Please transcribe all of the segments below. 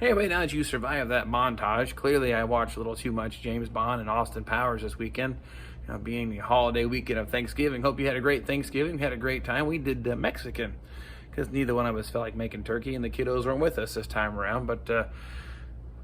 Hey, wait, now that you survived that montage, clearly I watched a little too much James Bond and Austin Powers this weekend. Being the holiday weekend of Thanksgiving. Hope you had a great Thanksgiving, had a great time. We did Mexican, because neither one of us felt like making turkey, and the kiddos weren't with us this time around, but tried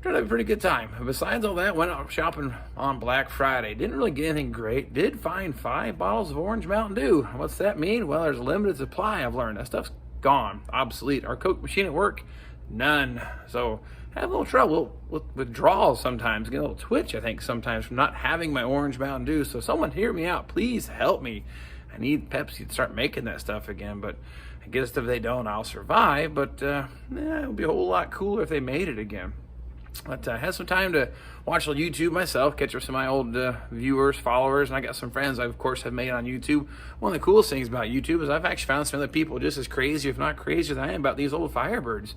to have a pretty good time. Besides all that, went out shopping on Black Friday. Didn't really get anything great. Did find 5 bottles of Orange Mountain Dew. What's that mean? Well, there's a limited supply, I've learned. That stuff's gone, obsolete. Our Coke machine at work, none. So have a little trouble with withdrawals sometimes, get a little twitch, I think, sometimes from not having my Orange Mountain Dew. So someone hear me out, please help me. I need Pepsi to start making that stuff again, but I guess if they don't, I'll survive. But it would be a whole lot cooler if they made it again. But I had some time to watch on YouTube myself, catch up some of my old viewers, followers, and I got some friends I, of course, have made on YouTube. One of the coolest things about YouTube is I've actually found some other people just as crazy, if not crazier than I am, about these old Firebirds.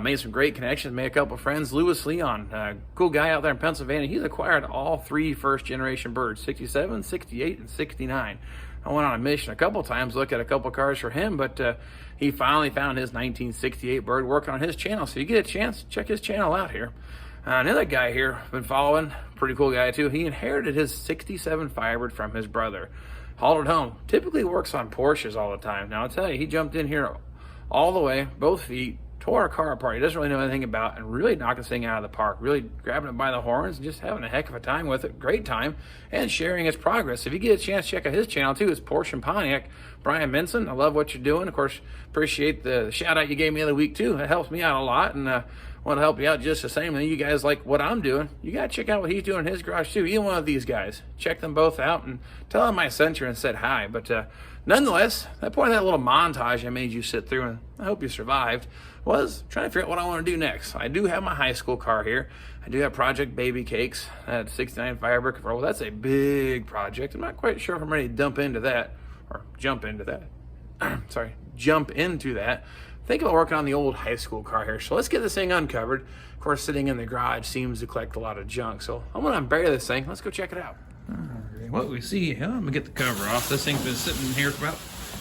Made some great connections, made a couple of friends. Lewis Leon, cool guy out there in Pennsylvania. He's acquired all 3 first-generation birds, 67, 68, and 69. I went on a mission a couple times, looked at a couple cars for him, but he finally found his 1968 bird working on his channel. So you get a chance, check his channel out here. Another guy here, been following, pretty cool guy too. He inherited his 67 Firebird from his brother. Hauled it home. Typically works on Porsches all the time. Now I'll tell you, he jumped in here all the way, both feet, tore a car apart he doesn't really know anything about, and really knocked this thing out of the park, really grabbing it by the horns and just having a heck of a time with it. Great time, and sharing its progress. If you get a chance, check out his channel too. It's Porsche and Pontiac. Brian Benson, I love what you're doing. Of course, appreciate the shout out you gave me the other week too. It helps me out a lot, and want to help you out just the same. And you guys like what I'm doing, you got to check out what he's doing in his garage too. Either one of these guys, check them both out and tell them I sent you and said hi. But nonetheless, that point of that little montage I made you sit through, and I hope you survived, was trying to figure out what I want to do next. I do have my high school car here. I do have Project Baby Cakes. I had 69 Firebird Convertible. That's a big project. I'm not quite sure if I'm ready to jump into that. Jump into that. Think about working on the old high school car here. So let's get this thing uncovered. Of course, sitting in the garage seems to collect a lot of junk. So I'm gonna unbury this thing. Let's go check it out. All right, what we see here, I'm gonna get the cover off. This thing's been sitting here for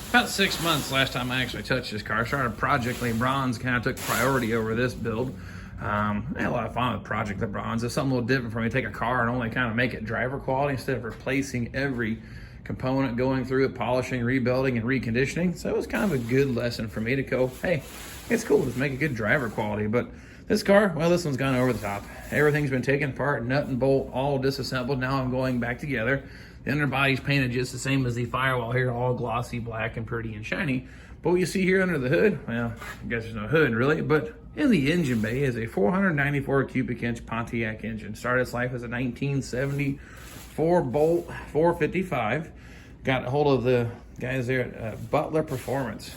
about 6 months last time I actually touched this car. Started Project LeBron's, kind of took priority over this build. I had a lot of fun with Project LeBron's. It's something a little different for me to take a car and only kind of make it driver quality instead of replacing every component, going through it, polishing, rebuilding, and reconditioning. So it was kind of a good lesson for me to go, hey, it's cool, let's make a good driver quality. But this car, well, this one's gone over the top. Everything's been taken apart, nut and bolt, all disassembled. Now I'm going back together. The underbody's painted just the same as the firewall here, all glossy black and pretty and shiny. But what you see here under the hood, well, I guess there's no hood really, but in the engine bay is a 494 cubic inch Pontiac engine. Started its life as a 1974 Bolt 455. Got a hold of the guys there at Butler Performance.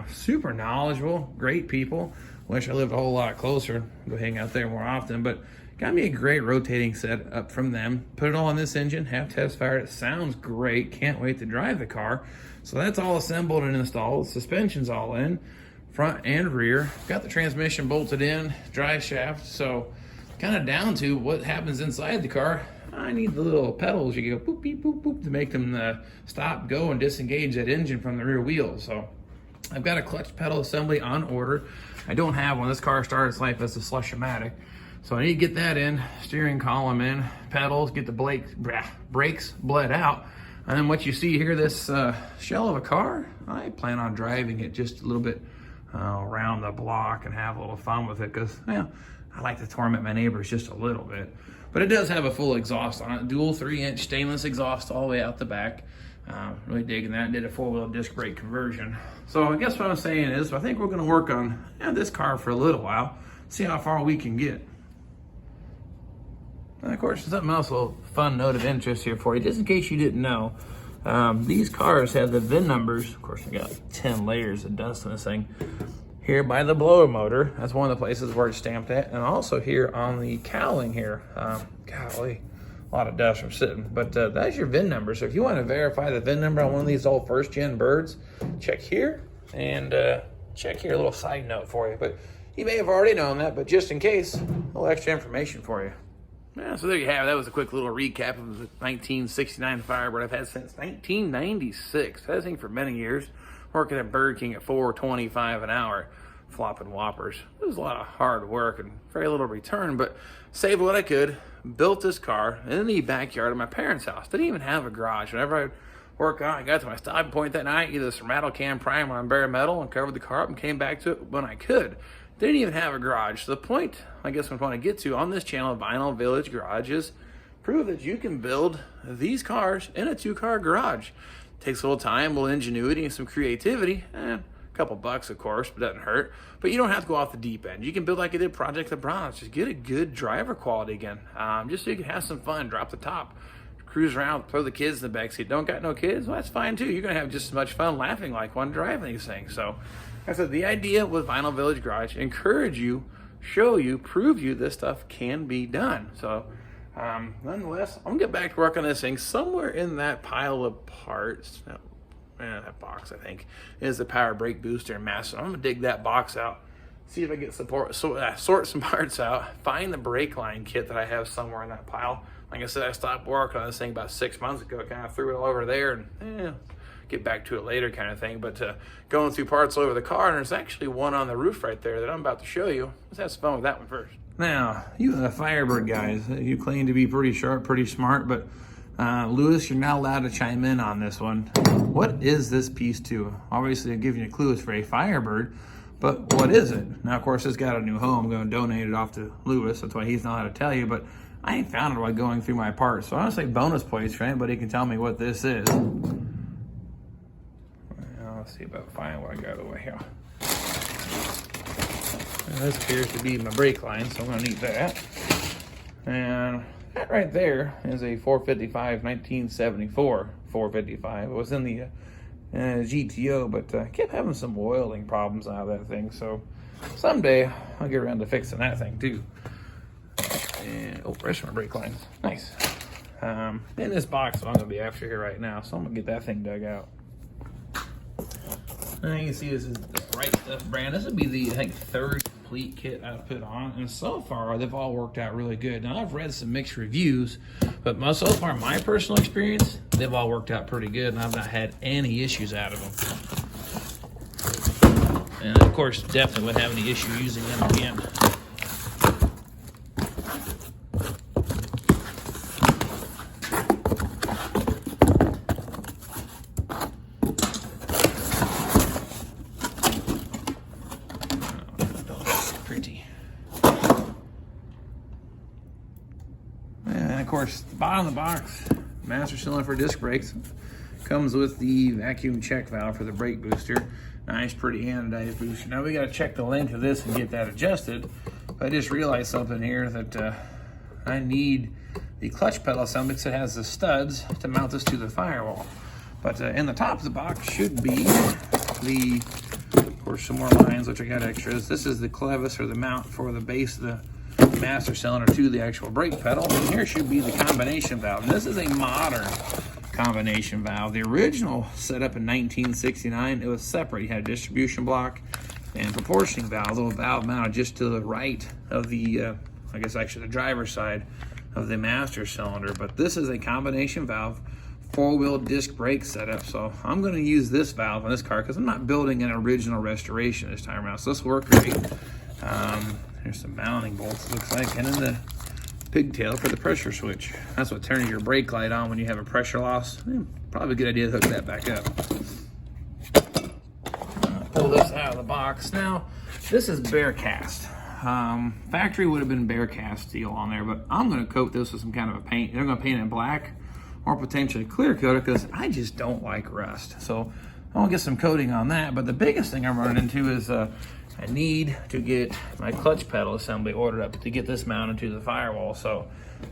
Super knowledgeable, great people. Wish I lived a whole lot closer, go hang out there more often, but got me a great rotating set up from them. Put it all on this engine, have test fired. It sounds great, can't wait to drive the car. So that's all assembled and installed. Suspension's all in, front and rear. Got the transmission bolted in, drive shaft. So kind of down to what happens inside the car. I need the little pedals. You go boop, beep, boop, boop to make them stop, go, and disengage that engine from the rear wheels. So I've got a clutch pedal assembly on order. I don't have one. This car started its life as a Slush-O-Matic. So I need to get that in, steering column in, pedals, get the brakes bled out. And then what you see here, this shell of a car, I plan on driving it just a little bit around the block and have a little fun with it because, well, I like to torment my neighbors just a little bit. But it does have a full exhaust on it, dual 3-inch stainless exhaust all the way out the back. Really digging that. Did a 4-wheel disc brake conversion. So I guess what I'm saying is, I think we're gonna work on this car for a little while, see how far we can get. And of course, something else, a little fun note of interest here for you, just in case you didn't know. These cars have the VIN numbers. Of course, I got like 10 layers of dust in this thing. Here by the blower motor, that's one of the places where it's stamped at, and also here on the cowling here. Golly, a lot of dust from sitting, but that's your VIN number. So if you want to verify the VIN number on one of these old first-gen birds, check here, and check here, a little side note for you. But you may have already known that, but just in case, a little extra information for you. Yeah, so there you have it. That was a quick little recap of the 1969 Firebird I've had since 1996. Had this thing for many years, working at Burger King at $4.25 an hour. flopping whoppers. It was a lot of hard work and very little return, but saved what I could, built this car in the backyard of my parents' house. Didn't even have a garage. Whenever I'd work on, I got to my stopping point that night, either some rattle can primer on bare metal and covered the car up and came back to it when I could. Didn't even have a garage. So the point, I guess, I'm trying to get to on this channel, Vinyl Village Garage, is prove that you can build these cars in a 2-car garage. Takes a little time, a little ingenuity, and some creativity. A couple bucks, of course, but doesn't hurt. But you don't have to go off the deep end. You can build like I did Project LeBron. Just get a good driver quality again, just so you can have some fun, drop the top, cruise around, throw the kids in the backseat. Don't got no kids? Well, that's fine too. You're going to have just as much fun laughing like one driving these things. So, like I said, the idea with Vinyl Village Garage, encourage you, show you, prove you this stuff can be done. So, nonetheless, I'm going to get back to work on this thing. Somewhere in that pile of parts, that box, I think, is the power brake booster and master. I'm going to dig that box out, see if I get sort some parts out, find the brake line kit that I have somewhere in that pile. Like I said, I stopped working on this thing about 6 months ago. I kind of threw it all over there and get back to it later kind of thing. But going through parts all over the car, and there's actually one on the roof right there that I'm about to show you. Let's have some fun with that one first. Now, you the Firebird guys, you claim to be pretty sharp, pretty smart, but Lewis, you're not allowed to chime in on this one. What is this piece to? Obviously, I'm giving you a clue. It's for a Firebird, but what is it? Now, of course, it's got a new home. I'm going to donate it off to Lewis. That's why he's not allowed to tell you, but I ain't found it while going through my parts. So I want to say bonus points for anybody who can tell me what this is. Well, let's see about finding what I got over here. Well, this appears to be my brake line, so I'm going to need that. And that right there is a 455 1974 455. It was in the GTO, but I kept having some oiling problems out of that thing. So someday I'll get around to fixing that thing too. And there's my brake lines. Nice. In this box I'm gonna be after here right now, so I'm gonna get that thing dug out. And you can see this is the Bright Stuff brand. This would be the, I think, 3rd complete kit I've put on, and so far they've all worked out really good. Now I've read some mixed reviews, but so far my personal experience, they've all worked out pretty good, and I've not had any issues out of them. And of course, definitely wouldn't have any issue using them again. Of course, the bottom of the box, master cylinder for disc brakes, comes with the vacuum check valve for the brake booster. Nice, pretty anodized booster. Now we got to check the length of this and get that adjusted. But I just realized something here that I need the clutch pedal assembly because it has the studs to mount this to the firewall. But in the top of the box should be the, of course, some more lines, which I got extras. This is the clevis or the mount for the base of the master cylinder to the actual brake pedal. And here should be the combination valve. And this is a modern combination valve. The original setup in 1969, it was separate. You had a distribution block and proportioning valve, a little valve mounted just to the right of the, I guess actually the driver's side of the master cylinder. But this is a combination valve, 4-wheel disc brake setup. So I'm going to use this valve on this car because I'm not building an original restoration this time around. So this will work great. There's some mounting bolts, it looks like, and then the pigtail for the pressure switch. That's what turns your brake light on when you have a pressure loss. Probably a good idea to hook that back up. Pull this out of the box. Now, this is bare cast. Factory would have been bare cast steel on there, but I'm going to coat this with some kind of a paint. They're going to paint it black or potentially clear coat it because I just don't like rust. So I'll get some coating on that. But the biggest thing I'm running into is I need to get my clutch pedal assembly ordered up to get this mounted to the firewall. So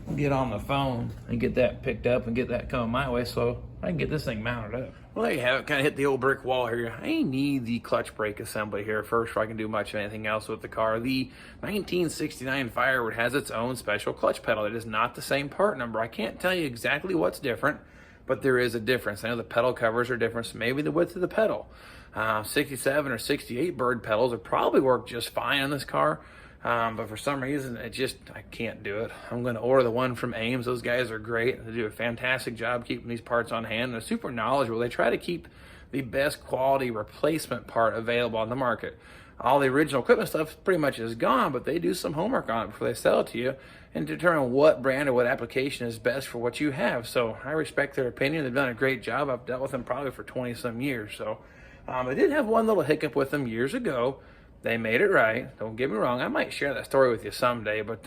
I'll get on the phone and get that picked up and get that coming my way so I can get this thing mounted up. Well, there you have it. Kind of hit the old brick wall here. I need the clutch brake assembly here first before I can do much of anything else with the car. The 1969 Firebird has its own special clutch pedal. It is not the same part number. I can't tell you exactly what's different, but there is a difference. I know the pedal covers are different, so maybe the width of the pedal. 67 or 68 bird pedals would probably work just fine on this car. But for some reason, I can't do it. I'm going to order the one from Ames. Those guys are great. They do a fantastic job keeping these parts on hand. They're super knowledgeable. They try to keep the best quality replacement part available on the market. all the original equipment stuff pretty much is gone, but they do some homework on it before they sell it to you and determine what brand or what application is best for what you have. So I respect their opinion. They've done a great job. I've dealt with them probably for 20 some years. So I did have one little hiccup with them years ago. They made it right. Don't get me wrong. I might share that story with you someday, but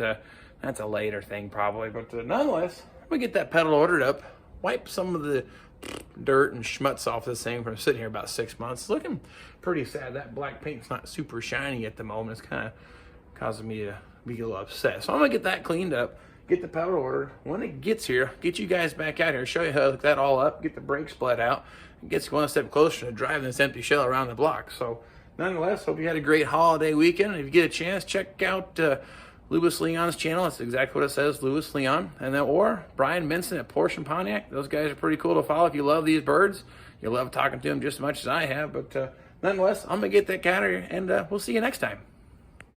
that's a later thing probably. But nonetheless, I'm going to get that pedal ordered up, wipe some of the dirt and schmutz off this thing from sitting here about 6 months. It's looking pretty sad. That black paint's not super shiny at the moment. It's kind of causing me to be a little upset. So I'm going to get that cleaned up, get the pedal ordered. When it gets here, get you guys back out here, show you how to hook that all up, get the brakes bled out, and get you one step closer to driving this empty shell around the block. So nonetheless, hope you had a great holiday weekend. And if you get a chance, check out Louis Leon's channel. That's exactly what it says, Louis Leon. And then, or Brian Minson at Porsche and Pontiac. Those guys are pretty cool to follow if you love these birds. You love talking to them just as much as I have. But nonetheless, I'm going to get that cat here, and we'll see you next time.